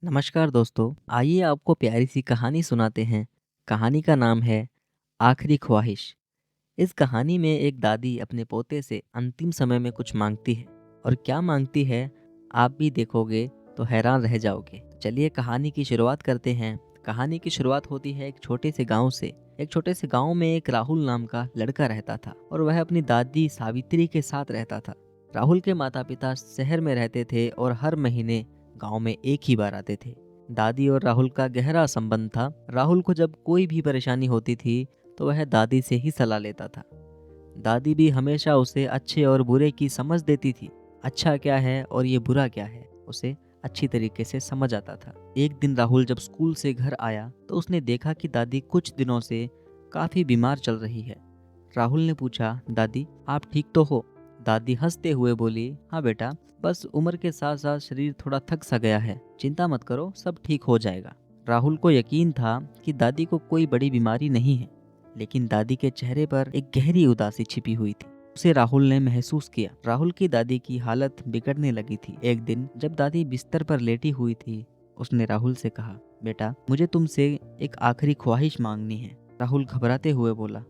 नमस्कार दोस्तों, आइए आपको प्यारी सी कहानी सुनाते हैं। कहानी का नाम है आखिरी ख्वाहिश। इस कहानी में एक दादी अपने पोते से अंतिम समय में कुछ मांगती है और क्या मांगती है आप भी देखोगे तो हैरान रह जाओगे। चलिए कहानी की शुरुआत करते हैं। कहानी की शुरुआत होती है एक छोटे से गांव से। एक छोटे से गांव में एक राहुल नाम का लड़का रहता था और वह अपनी दादी सावित्री के साथ रहता था। राहुल के माता पिता शहर में रहते थे और हर महीने गांव में एक ही बार आते थे। दादी और राहुल का गहरा संबंध था। राहुल को जब कोई भी परेशानी होती थी तो वह दादी से ही सलाह लेता था। दादी भी हमेशा उसे अच्छे और बुरे की समझ देती थी। अच्छा क्या है और ये बुरा क्या है उसे अच्छी तरीके से समझ आता था। एक दिन राहुल जब स्कूल से घर आया तो उसने देखा कि दादी कुछ दिनों से काफी बीमार चल रही है। राहुल ने पूछा, दादी आप ठीक तो हो? दादी हंसते हुए बोली, हाँ बेटा, बस उम्र के साथ साथ शरीर थोड़ा थक सा गया है, चिंता मत करो, सब ठीक हो जाएगा। राहुल को यकीन था कि दादी को कोई बड़ी बीमारी नहीं है, लेकिन दादी के चेहरे पर एक गहरी उदासी छिपी हुई थी। उसे राहुल ने महसूस किया। राहुल की दादी की हालत बिगड़ने लगी थी। एक दिन जब दादी बिस्तर पर लेटी हुई थी, उसने राहुल से कहा, बेटा मुझे तुमसे एक आखिरी ख्वाहिश मांगनी है। राहुल घबराते हुए बोला,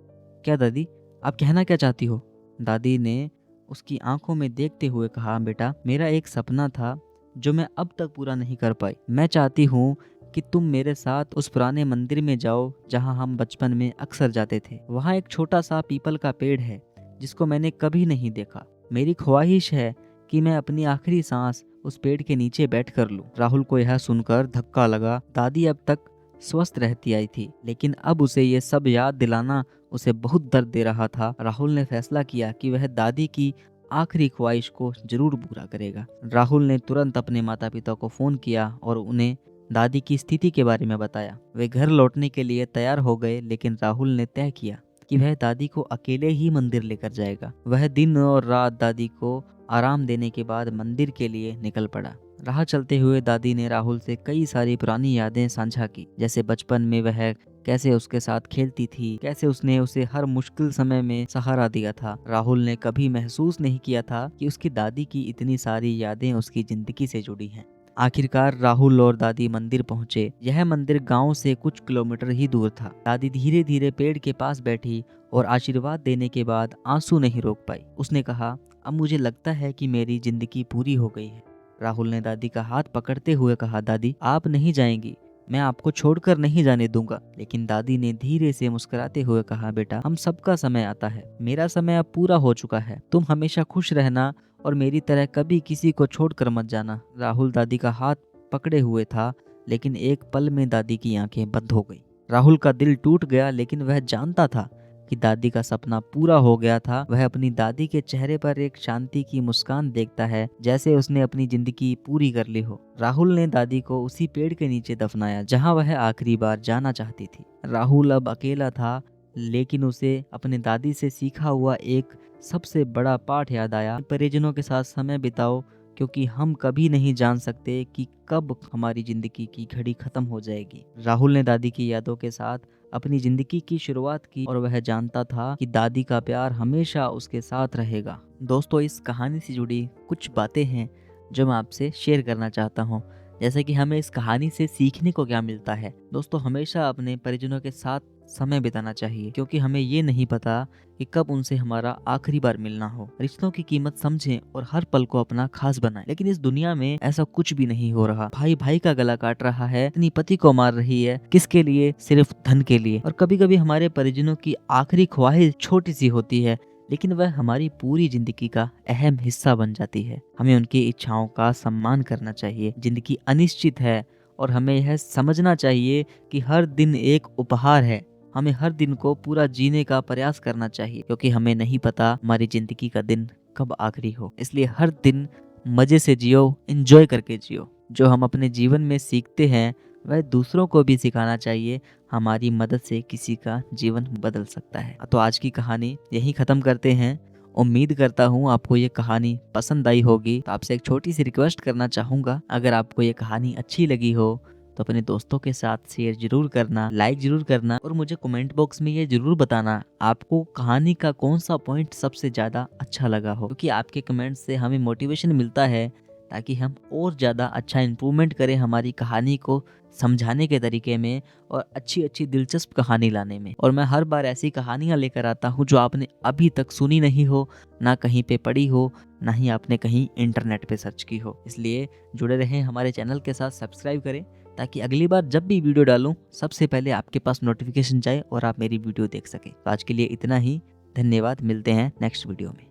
क्या दादी, आप कहना क्या चाहती हो? दादी ने उसकी आंखों में देखते हुए कहा, बेटा मेरा एक सपना था जो मैं अब तक पूरा नहीं कर पाई। मैं चाहती हूँ कि तुम मेरे साथ उस पुराने मंदिर में जाओ जहाँ हम बचपन में अक्सर जाते थे। वहाँ एक छोटा सा पीपल का पेड़ है जिसको मैंने कभी नहीं देखा। मेरी ख्वाहिश है कि मैं अपनी आखिरी सांस उस पेड़ के नीचे बैठ कर लूं। राहुल को यह सुनकर धक्का लगा। दादी अब तक स्वस्थ रहती आई थी, लेकिन अब उसे ये सब याद दिलाना उसे बहुत दर्द दे रहा था। राहुल ने फैसला किया कि वह दादी की आखिरी ख्वाहिश को जरूर पूरा करेगा। राहुल ने तुरंत अपने माता पिता को फोन किया और उन्हें दादी की स्थिति के बारे में बताया। वे घर लौटने के लिए तैयार हो गए, लेकिन राहुल ने तय किया कि वह दादी को अकेले ही मंदिर लेकर जाएगा। वह दिन और रात दादी को आराम देने के बाद मंदिर के लिए निकल पड़ा। राह चलते हुए दादी ने राहुल से कई सारी पुरानी यादें साझा की, जैसे बचपन में वह कैसे उसके साथ खेलती थी, कैसे उसने उसे हर मुश्किल समय में सहारा दिया था। राहुल ने कभी महसूस नहीं किया था कि उसकी दादी की इतनी सारी यादें उसकी जिंदगी से जुड़ी हैं। आखिरकार राहुल और दादी मंदिर पहुंचे। यह मंदिर गांव से कुछ किलोमीटर ही दूर था। दादी धीरे धीरे पेड़ के पास बैठी और आशीर्वाद देने के बाद आंसू नहीं रोक पाई। उसने कहा, अब मुझे लगता है कि मेरी जिंदगी पूरी हो गई है। राहुल ने दादी का हाथ पकड़ते हुए कहा, दादी आप नहीं जाएंगी, मैं आपको छोड़कर नहीं जाने दूंगा। लेकिन दादी ने धीरे से मुस्कुराते हुए कहा, बेटा हम सबका समय आता है, मेरा समय अब पूरा हो चुका है, तुम हमेशा खुश रहना और मेरी तरह कभी किसी को छोड़कर मत जाना। राहुल दादी का हाथ पकड़े हुए था, लेकिन एक पल में दादी की आंखें बंद हो गई। राहुल का दिल टूट गया, लेकिन वह जानता था कि दादी का सपना पूरा हो गया था। वह अपनी दादी के चेहरे पर एक शांति की मुस्कान देखता है, जैसे उसने अपनी जिंदगी पूरी कर ली हो। राहुल ने दादी को उसी पेड़ के नीचे दफनाया जहां वह आखिरी बार जाना चाहती थी। राहुल अब अकेला था, लेकिन उसे अपने दादी से सीखा हुआ एक सबसे बड़ा पाठ याद आया, परिजनों के साथ समय बिताओ, क्योंकि हम कभी नहीं जान सकते कि कब हमारी जिंदगी की घड़ी खत्म हो जाएगी। राहुल ने दादी की यादों के साथ अपनी जिंदगी की शुरुआत की और वह जानता था कि दादी का प्यार हमेशा उसके साथ रहेगा। दोस्तों, इस कहानी से जुड़ी कुछ बातें हैं जो मैं आपसे शेयर करना चाहता हूँ। जैसे कि हमें इस कहानी से सीखने को क्या मिलता है। दोस्तों, हमेशा अपने परिजनों के साथ समय बिताना चाहिए, क्योंकि हमें ये नहीं पता कि कब उनसे हमारा आखिरी बार मिलना हो। रिश्तों की कीमत समझें और हर पल को अपना खास बनाएं। लेकिन इस दुनिया में ऐसा कुछ भी नहीं हो रहा। भाई भाई का गला काट रहा है, अपनी पति को मार रही है, किसके लिए? सिर्फ धन के लिए। और कभी कभी हमारे परिजनों की आखिरी ख्वाहिश छोटी सी होती है, लेकिन वह हमारी पूरी जिंदगी का अहम हिस्सा बन जाती है। हमें उनकी इच्छाओं का सम्मान करना चाहिए। जिंदगी अनिश्चित है और हमें यह समझना चाहिए कि हर दिन एक उपहार है। हमें हर दिन को पूरा जीने का प्रयास करना चाहिए, क्योंकि हमें नहीं पता हमारी जिंदगी का दिन कब आखिरी हो। इसलिए हर दिन मजे से जियो, एंजॉय करके जियो। जो हम अपने जीवन में सीखते हैं वह दूसरों को भी सिखाना चाहिए। हमारी मदद से किसी का जीवन बदल सकता है। तो आज की कहानी यहीं खत्म करते हैं। उम्मीद करता हूँ आपको ये कहानी पसंद आई होगी। तो आपसे एक छोटी सी रिक्वेस्ट करना चाहूंगा, अगर आपको ये कहानी अच्छी लगी हो तो अपने दोस्तों के साथ शेयर जरूर करना, लाइक जरूर करना और मुझे कमेंट बॉक्स में ये जरूर बताना आपको कहानी का कौन सा पॉइंट सबसे ज्यादा अच्छा लगा हो, क्योंकि आपके कमेंट से हमें मोटिवेशन मिलता है ताकि हम और ज़्यादा अच्छा इम्प्रूवमेंट करें हमारी कहानी को समझाने के तरीके में और अच्छी अच्छी दिलचस्प कहानी लाने में। और मैं हर बार ऐसी कहानियाँ लेकर आता हूँ जो आपने अभी तक सुनी नहीं हो, ना कहीं पे पढ़ी हो, ना ही आपने कहीं इंटरनेट पे सर्च की हो। इसलिए जुड़े रहें हमारे चैनल के साथ, सब्सक्राइब करें ताकि अगली बार जब भी वीडियो डालूं सबसे पहले आपके पास नोटिफिकेशन जाए और आप मेरी वीडियो देख सकें। तो आज के लिए इतना ही। धन्यवाद, मिलते हैं नेक्स्ट वीडियो में।